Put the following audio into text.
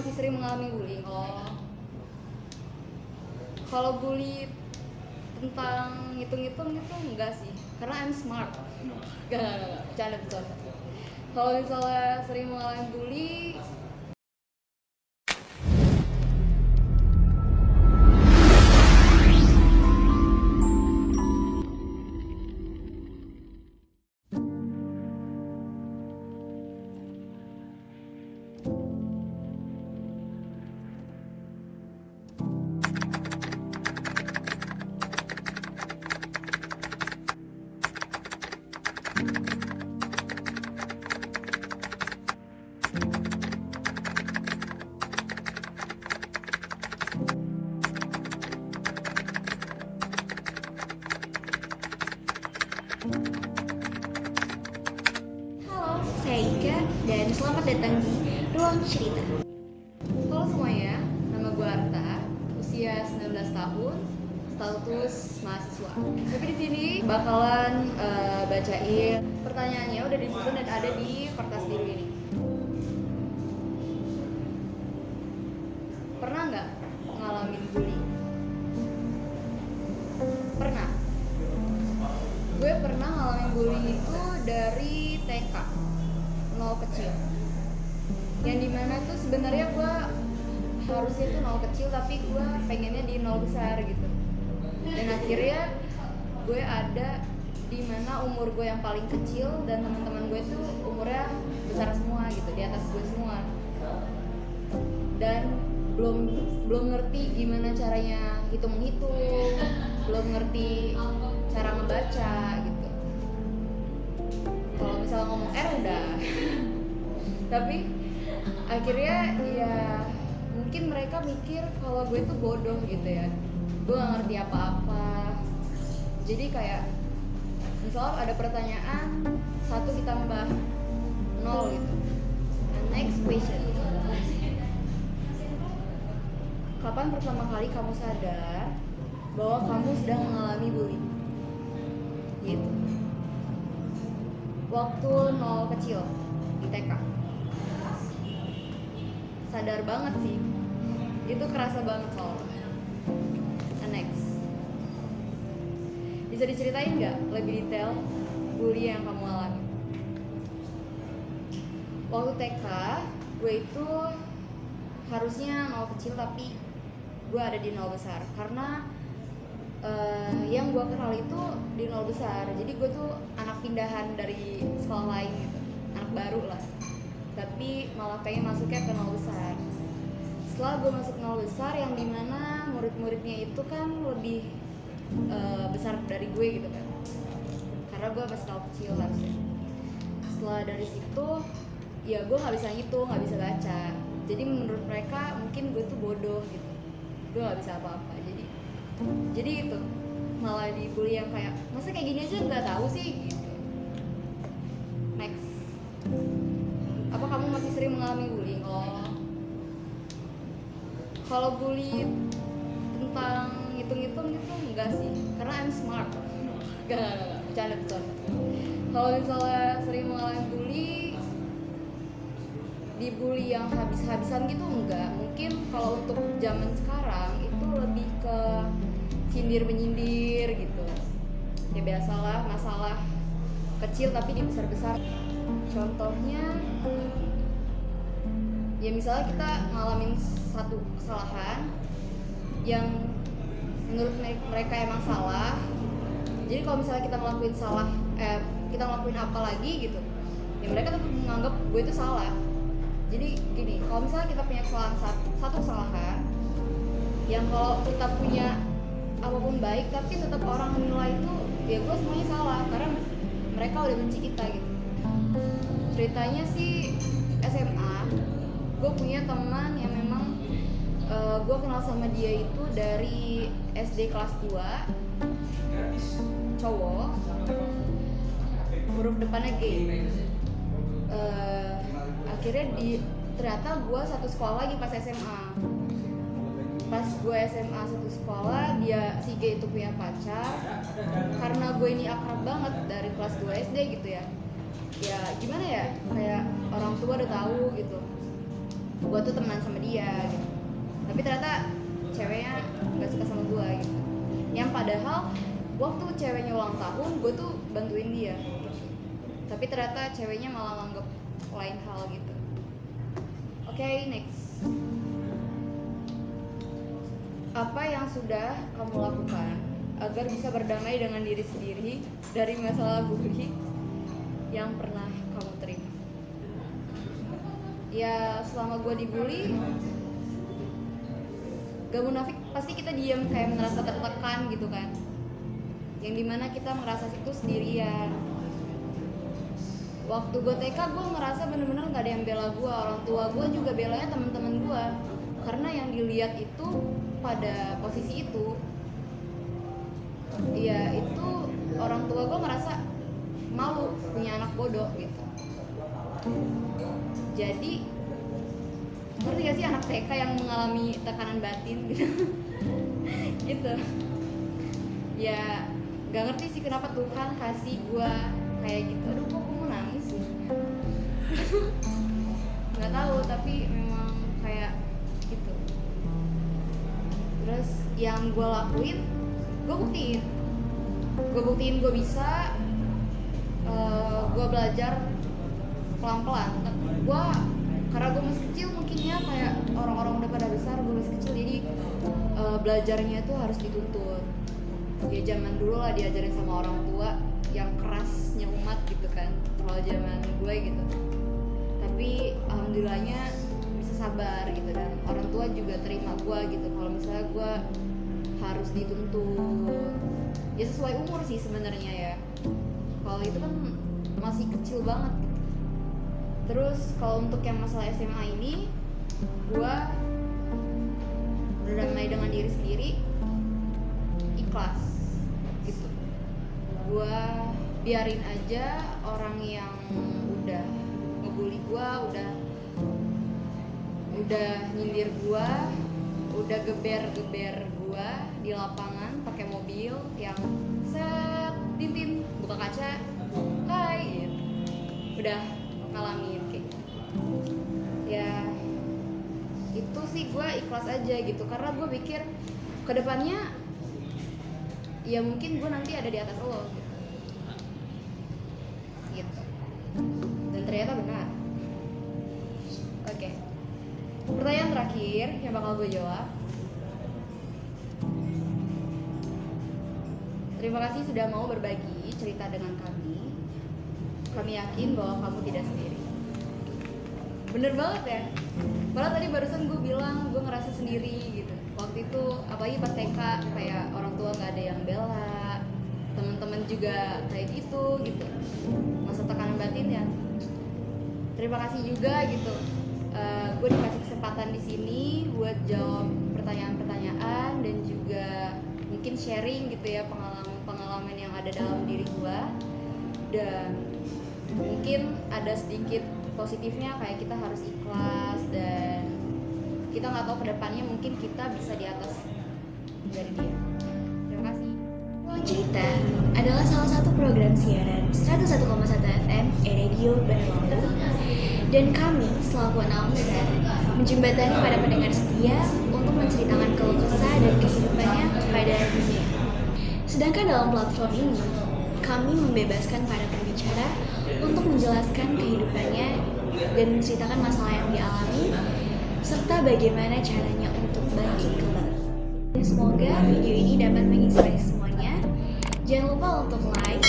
masih sering mengalami bullying? Kalau bully tentang ngitung-ngitung itu enggak sih, karena I'm smart. Enggak, bercanda. Kalau misalnya sering mengalami bully, Halo, saya Ika dan selamat datang di Ruang Cerita. halo semuanya, nama gue Arta, usia 19 tahun, status mahasiswa. Tapi di sini bakalan bacain pertanyaannya udah disusun dan ada di kertas biru ini. Pernah nggak ngalamin bullying? Pernah. Gue pernah ngalamin bullying itu dari TK, nol kecil. Yang dimana tuh sebenarnya gue harusnya tuh nol kecil tapi gue pengennya di nol besar gitu. Dan akhirnya gue ada di mana umur gue yang paling kecil dan teman-teman gue tuh umurnya besar semua gitu, di atas gue semua. Dan belum ngerti gimana caranya hitung-hitung, belum ngerti cara ngebaca gitu. Kalau misalnya ngomong R udah. Tapi akhirnya ya mungkin mereka mikir kalau gue tuh bodoh gitu ya, gue gak ngerti apa-apa. Jadi kayak misalnya ada pertanyaan 1 ditambah 0 gitu. And next question, kapan pertama kali kamu sadar bahwa kamu sedang mengalami bullying? Gitu. Waktu 0 kecil di TK. Sadar banget sih, itu kerasa banget soalnya. Next, bisa diceritain nggak lebih detail bully yang kamu alami? Waktu TK, gue itu harusnya 0 kecil tapi gue ada di 0 besar karena yang gue kenal itu di 0 besar. Jadi gue tuh anak pindahan dari sekolah lain gitu, anak baru lah, tapi malah pengen masuknya ke 0 besar. Setelah gue masuk 0 besar yang dimana murid-muridnya itu kan lebih besar dari gue gitu kan, karena gue masih 0 kecil harusnya. Setelah dari situ ya gue nggak bisa ngitung, nggak bisa baca. Jadi menurut mereka mungkin gue tuh bodoh gitu, gue nggak bisa apa-apa. Jadi itu malah dibully yang kayak masa kayak gini aja nggak tahu sih gitu. Next, apa kamu masih sering mengalami bullying? Kalau bully tentang hitung-hitung itu enggak sih, karena I'm smart. Enggak, bercanda. Kalau misalnya sering mengalami dibully yang habis-habisan gitu enggak. Mungkin kalau untuk zaman sekarang itu lebih ke sindir menyindir gitu. Ya biasalah, masalah kecil tapi dibesar-besar. Contohnya ya misalnya kita ngalamin satu kesalahan yang menurut mereka emang salah. Jadi kalau misalnya kita kita ngelakuin apa lagi gitu, ya mereka tetap menganggap gue itu salah. Jadi gini, kalau misalnya kita punya kesalahan satu kesalahan yang kalau kita punya apapun baik tapi tetap orang menilai itu ya gue semuanya salah karena mereka udah benci kita gitu. Ceritanya sih SMA, gue punya teman yang memang gue kenal sama dia itu dari SD kelas 2, cowok, huruf depannya G. Akhirnya ternyata gue satu sekolah lagi pas SMA. Pas gue SMA satu sekolah, si G itu punya pacar. Karena gue ini akrab banget dari kelas 2 SD gitu ya. Ya gimana ya, kayak orang tua udah tahu gitu. gue tuh temenan sama dia gitu. Tapi ternyata ceweknya nggak suka sama gue gitu. Yang padahal waktu ceweknya ulang tahun gue tuh bantuin dia, tapi ternyata ceweknya malah nganggep lain hal gitu. Oke, next. Apa yang sudah kamu lakukan agar bisa berdamai dengan diri sendiri dari masalah bully yang pernah kamu terima? Ya, selama gue dibully, gak munafik, pasti kita diam kayak merasa tertekan gitu kan, yang dimana kita merasa itu sendirian. Waktu gue TK, gue ngerasa bener-bener gak ada yang bela gue. Orang tua gue juga belanya teman-teman gue, karena yang dilihat itu pada posisi itu, ya itu orang tua gue ngerasa malu punya anak bodoh gitu. Jadi ngerti gak sih anak TK yang mengalami tekanan batin gitu gitu ya, gak ngerti sih kenapa Tuhan kasih gue kayak gitu. Aduh, kok gue mau nangis sih nggak tahu, tapi memang kayak gitu. Terus yang gue lakuin, gue buktiin gue bisa. Gue belajar pelan-pelan. Gue karena gue masih kecil, mungkin ya kayak orang-orang udah pada besar, gue masih kecil, jadi belajarnya tuh harus dituntut. Ya zaman dulu lah diajarin sama orang tua yang kerasnya umat gitu kan, kalau zaman gue gitu. Tapi alhamdulillahnya bisa sabar gitu, dan orang tua juga terima gue gitu kalau misalnya gue harus dituntut. Ya sesuai umur sih sebenarnya ya. Kalau itu kan masih kecil banget gitu. Terus kalau untuk yang masalah SMA ini, gue berdamai dengan diri sendiri, ikhlas gitu. Gue biarin aja orang yang udah ngebully gue, udah nyindir gue, udah geber gue di lapangan pakai mobil yang set tintin buka kaca, hai gitu. Udah ngalamin kayak gitu. Ya itu sih gue ikhlas aja gitu, karena gue pikir kedepannya ya mungkin gue nanti ada di atas lo gitu. Dan ternyata benar. Oke. Pertanyaan terakhir yang bakal gue jawab. Terima kasih sudah mau berbagi cerita dengan kami. Kami yakin bahwa kamu tidak sendiri. Bener banget ya. Padahal tadi barusan gue bilang gue ngerasa sendiri gitu. Waktu itu apalagi pas TK, kayak orang tua nggak ada yang bela, teman-teman juga kayak gitu. Masa tekanan batin ya. Terima kasih juga gitu. Gue dikasih kesempatan di sini buat jawab pertanyaan-pertanyaan dan juga mungkin sharing gitu ya, pengalaman yang ada dalam diri gue. Dan mungkin ada sedikit positifnya, kayak kita harus ikhlas dan kita nggak tahu kedepannya mungkin kita bisa di atas dari dia. Terima kasih. Ruang Cerita adalah salah satu program siaran 101,1 FM Radio Bandung, dan kami selaku announcer menjembatani para pendengar setia untuk menceritakan keluh kesah dan kehidupannya kepada dunia. Sedangkan dalam platform ini, kami membebaskan para pembicara untuk menjelaskan kehidupannya dan menceritakan masalah yang dialami, serta bagaimana caranya untuk bangkit kembali. Dan semoga video ini dapat menginspirasi semuanya. Jangan lupa untuk like,